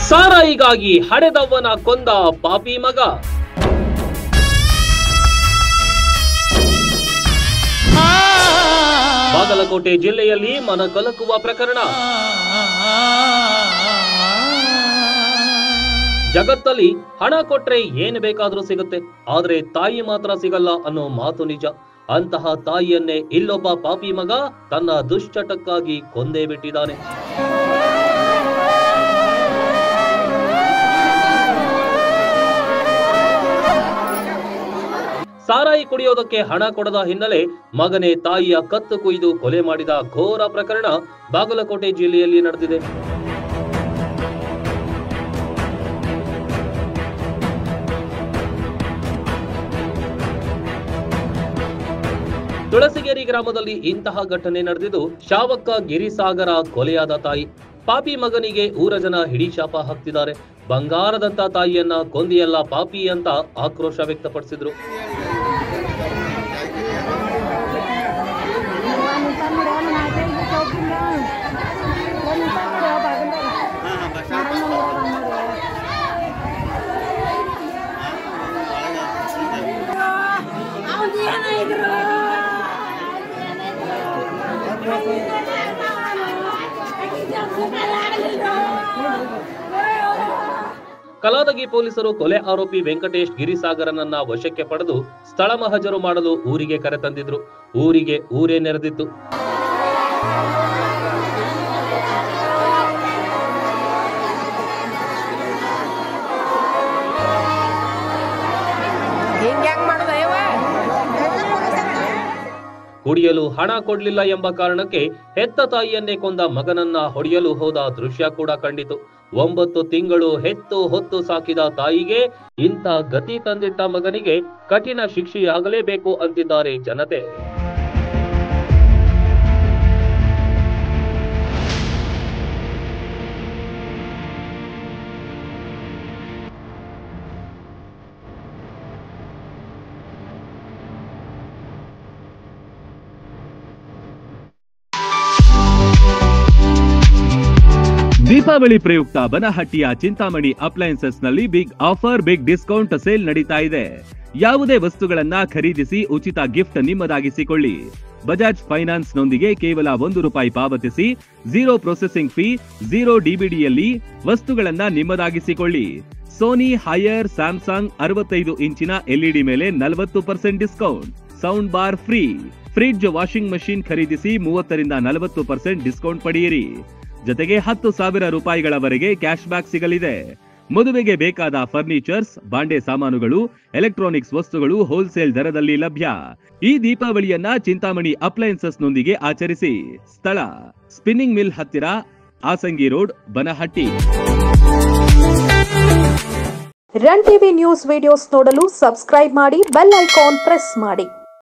ಸಾರಾಯಿಗಾಗಿ ಹಡೆದವ್ವನ ಕೊಂದ ಪಾಪಿ ಮಗ. ಬಾಗಲಕೋಟೆ ಜಿಲ್ಲೆಯಲ್ಲಿ ಮನಕಲಕುವ ಪ್ರಕರಣ. ಜಗತ್ತಲ್ಲಿ ಹಣ ಕೊಟ್ರೆ ಏನು ಬೇಕಾದ್ರೂ ಸಿಗುತ್ತೆ, ಆದ್ರೆ ತಾಯಿ ಮಾತ್ರ ಸಿಗಲ್ಲ ಅನ್ನೋ ಮಾತು ನಿಜ. ಅಂತಹ ತಾಯಿಯನ್ನೇ ಇಲ್ಲೊಬ್ಬ ಪಾಪಿ ಮಗ ತನ್ನ ದುಶ್ಚಟಕ್ಕಾಗಿ ಕೊಂದೇ ಬಿಟ್ಟಿದ್ದಾನೆ. ಸಾರಾಯಿ ಕುಡಿಯೋದಕ್ಕೆ ಹಣ ಕೊಡದ ಹಿನ್ನೆಲೆ ಮಗನೇ ತಾಯಿಯ ಕತ್ತು ಕುಯ್ದು ಕೊಲೆ ಮಾಡಿದ ಘೋರ ಪ್ರಕರಣ ಬಾಗಲಕೋಟೆ ಜಿಲ್ಲೆಯಲ್ಲಿ ನಡೆದಿದೆ. ತುಳಸಿಗೇರಿ ಗ್ರಾಮದಲ್ಲಿ ಇಂತಹ ಘಟನೆ ನಡೆದಿದ್ದು, ಶಾವಕ್ಕ ಗಿರಿಸಾಗರ ಕೊಲೆಯಾದ ತಾಯಿ. ಪಾಪಿ ಮಗನಿಗೆ ಊರ ಜನ ಹಿಡಿ ಶಾಪ ಹಾಕ್ತಿದ್ದಾರೆ. ಬಂಗಾರದಂತ ತಾಯಿಯನ್ನ ಕೊಂದಿಯಲ್ಲ ಪಾಪಿ ಅಂತ ಆಕ್ರೋಶ ವ್ಯಕ್ತಪಡಿಸಿದ್ರು. ಕಲಾದಗಿ ಪೊಲೀಸರು ಕೊಲೆ ಆರೋಪಿ ವೆಂಕಟೇಶ್ ಗಿರಿಸಾಗರನನ್ನ ವಶಕ್ಕೆ ಪಡೆದು ಸ್ಥಳ ಮಹಜರು ಮಾಡಲು ಊರಿಗೆ ಕರೆತಂದಿದ್ರು. ಊರಿಗೆ ಊರೇ ನೆರೆದಿತ್ತು. ಕುಡಿಯಲು ಹಣ ಕೊಡ್ಲಿಲ್ಲ ಎಂಬ ಕಾರಣಕ್ಕೆ ಹೆತ್ತ ತಾಯಿಯನ್ನೇ ಕೊಂದ ಮಗನನ್ನ ಹೊಡೆಯಲು ಹೋದ ದೃಶ್ಯ ಕೂಡ ಕಂಡಿತು. 9 ತಿಂಗಳು ಹೆತ್ತು ಹೊತ್ತು ಸಾಕಿದ ತಾಯಿಗೆ ಇಂಥ ಗತಿ ತಂದಿಟ್ಟ ಮಗನಿಗೆ ಕಠಿಣ ಶಿಕ್ಷೆಯಾಗಲೇಬೇಕು ಅಂತಿದ್ದಾರೆ ಜನತೆ. ದೀಪಾವಳಿ ಪ್ರಯುಕ್ತ ಬನಹಟ್ಟಿಯ ಚಿಂತಾಮಣಿ ಅಪ್ಲೈನ್ಸಸ್ ನಲ್ಲಿ big offer, big discount sale ನಡೀತಾ ಇದೆ. ಯಾವುದೇ ವಸ್ತುಗಳನ್ನ ಖರೀದಿಸಿ ಉಚಿತ ಗಿಫ್ಟ್ ನಿಮ್ಮದಾಗಿಸಿಕೊಳ್ಳಿ. ಬಜಾಜ್ ಫೈನಾನ್ಸ್ ನೊಂದಿಗೆ ಕೇವಲ ₹1 ಪಾವತಿಸಿ 0 ಪ್ರೊಸೆಸಿಂಗ್ ಫೀ, 0 ಡಿಬಿಡಿಯಲ್ಲಿ ವಸ್ತುಗಳನ್ನ ನಿಮ್ಮದಾಗಿಸಿಕೊಳ್ಳಿ. ಸೋನಿ ಹೈಯರ್ ಸ್ಯಾಮ್ಸಂಗ್ 65 ಇಂಚಿನ ಎಲ್ಇಡಿ ಮೇಲೆ 40% discount, sound bar free. Fridge, washing machine ಖರೀದಿಸಿ 30 ರಿಂದ 40% ಡಿಸ್ಕೌಂಟ್ ಪಡೆಯಿರಿ. ಜೊತೆಗೆ ₹10,000 ಕ್ಯಾಶ್ ಬ್ಯಾಕ್ ಸಿಗಲಿದೆ. ಮದುವೆಗೆ ಬೇಕಾದ ಫರ್ನಿಚರ್ಸ್, ಬಾಂಡೆ ಸಾಮಾನುಗಳು, ಎಲೆಕ್ಟ್ರಾನಿಕ್ಸ್ ವಸ್ತುಗಳು ಹೋಲ್ಸೇಲ್ ದರದಲ್ಲಿ ಲಭ್ಯ. ಈ ದೀಪಾವಳಿಯನ್ನ ಚಿಂತಾಮಣಿ ಅಪ್ಲೈನ್ಸಸ್ ನೊಂದಿಗೆ ಆಚರಿಸಿ. ಸ್ಥಳ ಸ್ಪಿನ್ನಿಂಗ್ ಮಿಲ್ ಹತ್ತಿರ, Asangi road, Banahatti. Run TV news videos ನೋಡಲು ಸಬ್ಸ್ಕ್ರೈಬ್ ಮಾಡಿ, ಬೆಲ್ ಐಕಾನ್ ಪ್ರೆಸ್ ಮಾಡಿ.